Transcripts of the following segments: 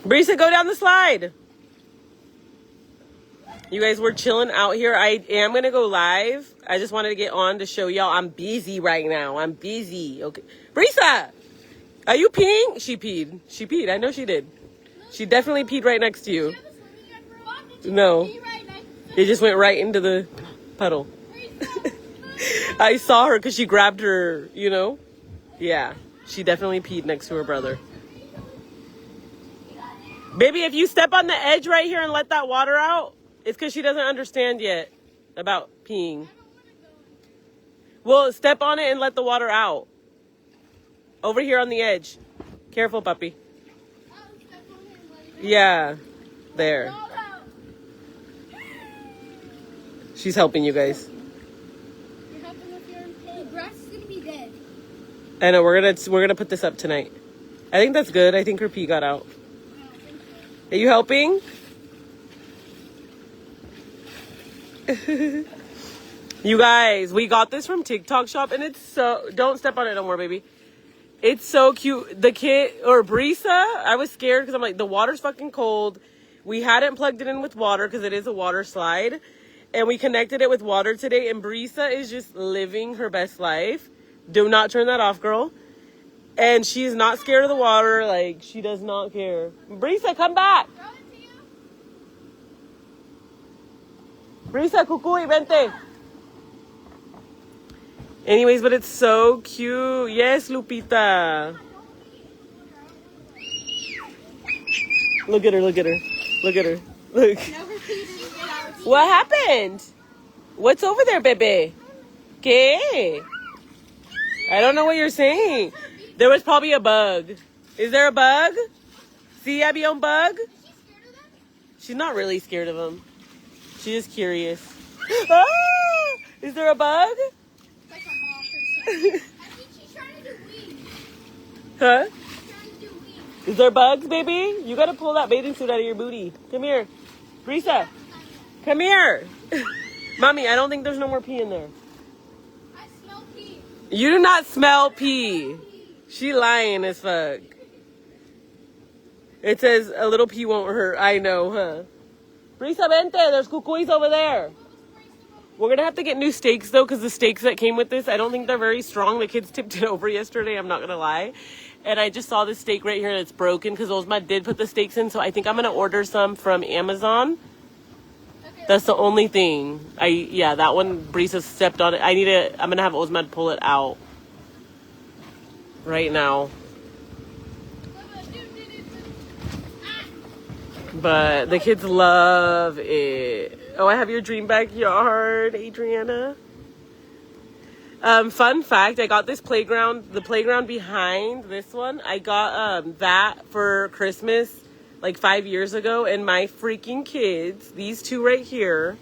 Brisa, go down the slide. You guys, we're chilling out here. I am going to go live. I just wanted to get on to show y'all I'm busy right now. I'm busy. Okay. Brisa, are you peeing? She peed. She peed. I know she did. She definitely peed right next to you. No. It just went right into the puddle. I saw her because she grabbed her, you know? Yeah. She definitely peed next to her brother. Baby, if you step on the edge right here and let that water out, it's because she doesn't understand yet about peeing. Well, step on it and let the water out. Over here on the edge. Careful, puppy. Yeah. There. She's helping you guys. You're helping with your pain. The grass is gonna be dead. I know, we're gonna put this up tonight. I think that's good. I think her pee got out. Are you helping? You guys, we got this from TikTok shop and it's so, don't step on it no more, baby. It's so cute. The kid, or Brisa, I was scared because I'm like, the water's fucking cold. We hadn't plugged it in with water because it is a water slide. And we connected it with water today. And Brisa is just living her best life. Do not turn that off, girl. And she's not scared of the water. Like, she does not care. Brisa, come back. Brisa, cucuy, vente. Anyways, but it's so cute. Yes, Lupita. Look at her, look at her. Look at her. Look. What happened? What's over there, bebe? ¿Qué? I don't know what you're saying. There was probably a bug. Is there a bug? See, Abby, on bug? She's not really scared of him. She's just curious. Ah! Is there a bug? I think she's trying to do weed. Huh? She's trying to do weed. Is there bugs, baby? You gotta pull that bathing suit out of your booty. Come here. Brisa, come here. Mommy, I don't think there's no more pee in there. I smell pee. You do not smell pee. She lying as fuck. It says a little pee won't hurt. I know, huh? Brisa, vente. There's cucuys over there. We're going to have to get new stakes, though, because the stakes that came with this, I don't think they're very strong. The kids tipped it over yesterday. I'm not going to lie. And I just saw this stake right here that's broken because Ozma did put the stakes in. So I think I'm going to order some from Amazon. Okay. That's the only thing. Yeah, that one, Brisa stepped on it. I'm going to have Ozma pull it out right now. But the kids love it. Oh, I have your dream backyard, Adriana. Fun fact, I got this playground, the playground behind this one. I got that for Christmas like 5 years ago. And my freaking kids, these two right here,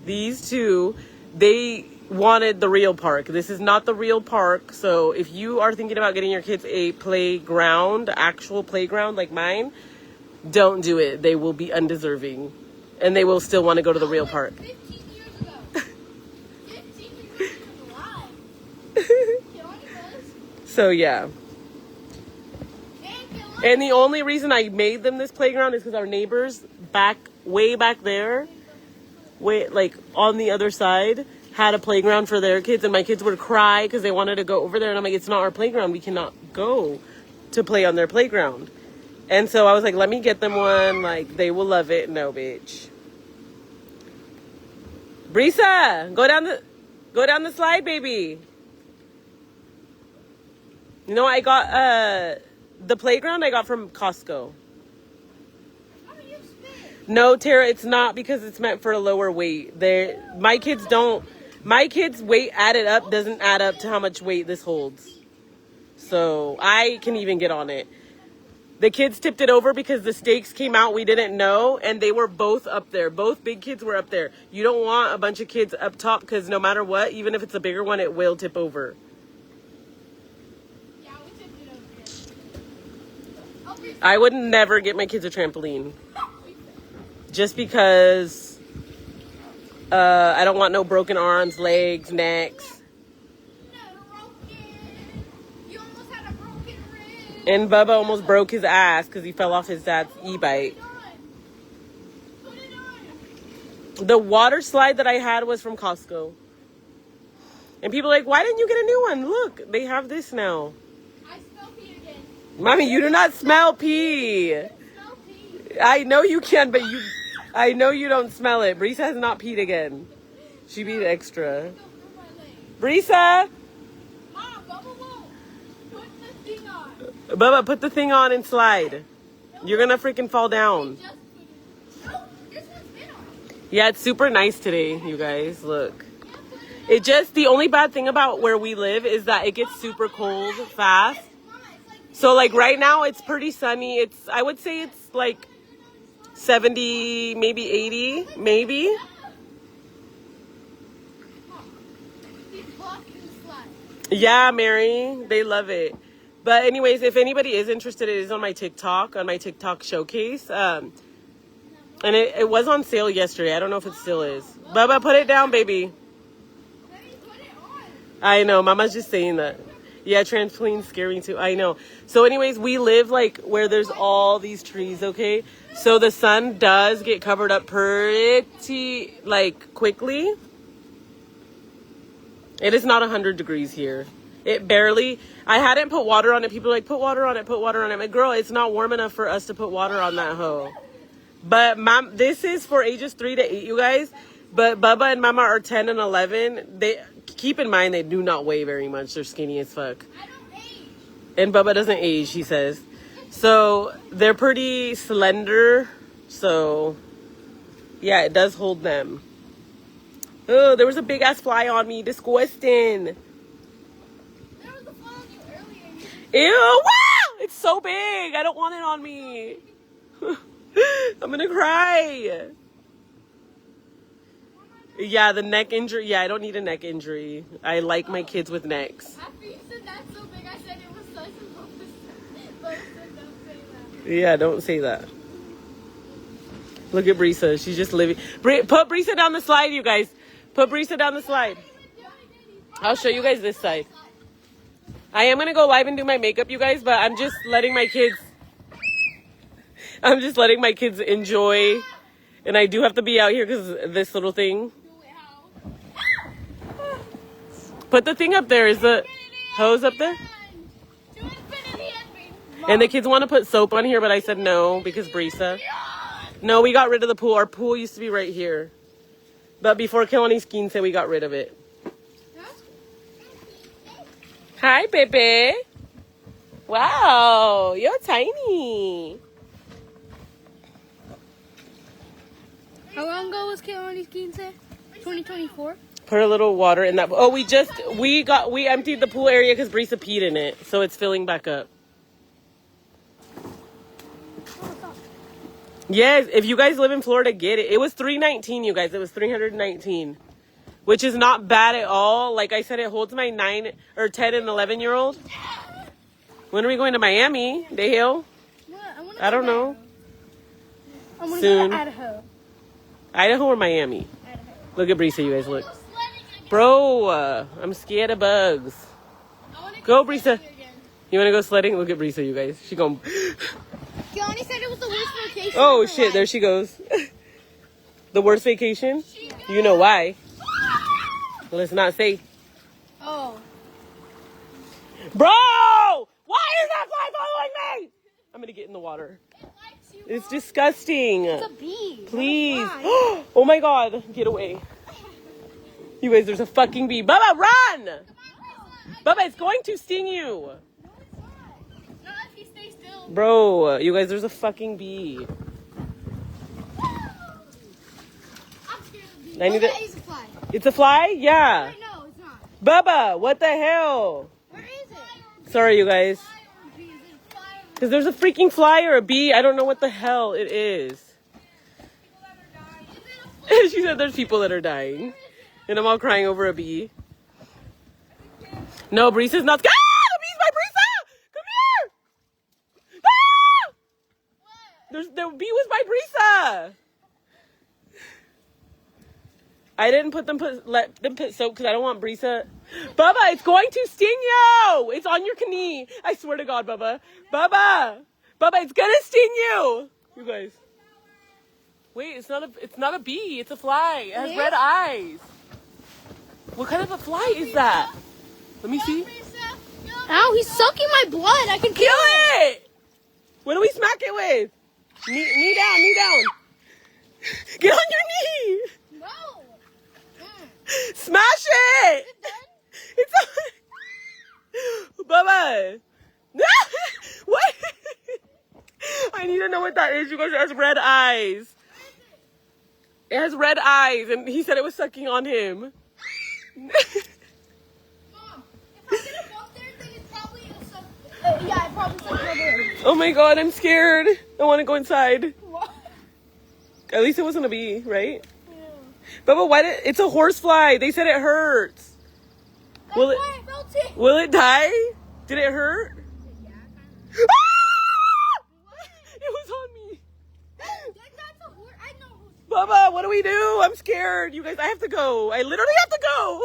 these two, they wanted the real park. This is not the real park. So if you are thinking about getting your kids a playground, actual playground like mine, don't do it. They will be undeserving. And they will still want to go to the real park. 15 years ago. 15 years ago. So, yeah. And the only reason I made them this playground is because our neighbors way back there, like on the other side, had a playground for their kids. And my kids would cry because they wanted to go over there. And I'm like, it's not our playground. We cannot go to play on their playground. And so I was like, let me get them one. Like, they will love it. No, bitch. Brisa, go down the slide, baby. You know, I got the playground I got from Costco. No, Tara, it's not because it's meant for a lower weight. My kids' weight added up doesn't add up to how much weight this holds. So I can even get on it. The kids tipped it over because the stakes came out. We didn't know. And they were both up there. Both big kids were up there. You don't want a bunch of kids up top because no matter what, even if it's a bigger one, it will tip over. Yeah, we tipped it over. I would never get my kids a trampoline. Just because I don't want no broken arms, legs, necks. You almost had a broken rib. And Bubba almost broke his ass because he fell off his dad's e-bike. The water slide that I had was from Costco. And people are like, why didn't you get a new one? Look, they have this now. I smell pee again. Mommy, you do not smell pee. I smell pee. I know you can, but I know you don't smell it. Brisa has not peed again. She peed extra. Brisa! Mom, Bubba won't put the thing on. Bubba, put the thing on and slide. You're gonna freaking fall down. Just put it. Oh, this one's been on. Yeah, it's super nice today, you guys. Look. It just, the only bad thing about where we live is that it gets super cold fast. So like right now it's pretty sunny. I would say it's like 70, maybe 80, maybe. He's blocking the slide. Yeah, Mary, they love it. But anyways, if anybody is interested, it is on my TikTok showcase. And it was on sale yesterday. I don't know if it still is. Bubba, put it down, baby. I know, Mama's just saying that. Yeah, trampoline's scary too. I know. So anyways, we live like where there's all these trees, okay? So the sun does get covered up pretty like quickly. It is not 100 degrees here. It barely, I hadn't put water on it. People are like, put water on it, put water on it. I'm like, girl, it's not warm enough for us to put water on that hoe. But Mom, this is for ages 3 to 8, you guys. But Bubba and Mama are 10 and 11. They keep in mind they do not weigh very much. They're skinny as fuck. I don't age. And Bubba doesn't age, he says. So they're pretty slender. So yeah, it does hold them. Oh, there was a big ass fly on me. Disgusting. There was a fly on you earlier. Ew! Wow! It's so big. I don't want it on me. I'm gonna cry. Yeah, the neck injury. Yeah, I don't need a neck injury. I like my kids with necks. After you said that so big, I said it was such a but I said don't say that. Yeah, don't say that. Look at Brisa. She's just living. Put Brisa down the slide, you guys. Put Brisa down the slide. I'll show you guys this side. I am going to go live and do my makeup, you guys, but I'm just letting my kids... I'm just letting my kids enjoy. And I do have to be out here because this little thing. Put the thing up there. Is the hose up there? And the kids want to put soap on here, but I said no because Brisa. No, we got rid of the pool. Our pool used to be right here. But before Kelani's skiing said we got rid of it. Hi, baby. Wow, you're tiny. How long ago was Kelani's skiing say? 2024? Put a little water in that. Oh, we emptied the pool area because Brisa peed in it, so it's filling back up. Yes, if you guys live in Florida, get it. It was $319, you guys. It was $319, which is not bad at all. Like I said, it holds my 9 or 10 and 11-year-old. When are we going to Miami, Dale? I don't know. I want to Soon. go to Idaho. Idaho or Miami? Idaho. Look at Brisa, you guys. Look, bro. I'm scared of bugs. Go, Brisa. You want to go sledding? Look at Brisa, you guys. She going. Kelani said it was the worst vacation. Oh shit! There she goes. The worst vacation? You know why? Let's not say. Oh. Bro! Why is that fly following me? I'm gonna get in the water. It's disgusting. It's a bee. Please. Oh my god. Get away. You guys, there's a fucking bee. Bubba, run! Bubba, it's going to sting you. Not if you stay still. Bro, you guys, there's a fucking bee. I'm scared of bees. I need to... It's a fly. It's a fly? Yeah. Wait, no, it's not. Bubba, what the hell? Where is it? Sorry, you guys. Is it a fly or Because there's a freaking fly or a bee. I don't know what the hell it is. people that are dying? Is it a fly? She said there's people that are dying. And I'm all crying over a bee. No, Brisa's not. Ah! The bee's by Brisa! Come here! Ah! The bee was by Brisa! I didn't let them put soap because I don't want Brisa. Bubba, it's going to sting you. It's on your knee. I swear to God, Bubba. Bubba, it's gonna sting you. You guys. Wait, it's not a bee. It's a fly. It has red eyes. What kind of a fly is that? Let me see. Ow, he's sucking my blood. I can kill it. What do we smack it with? Knee down. Get on your knee. No. Smash it. It's on. Bubba. What? I need to know what that is. You guys, it has red eyes. It has red eyes, and he said it was sucking on him. Mom, if I get a bump there, then it's probably yeah, it probably sucked my blood. Oh my God, I'm scared. I want to go inside. What? At least it wasn't a bee, right? Yeah. Bubba, it's a horsefly. They said it hurts. That's why I felt it. Will it die? Did it hurt? Yeah, kind Ah! It was on me. That's a horse. I know. Bubba, what do we do? I'm scared. You guys, I have to go. I literally have to go.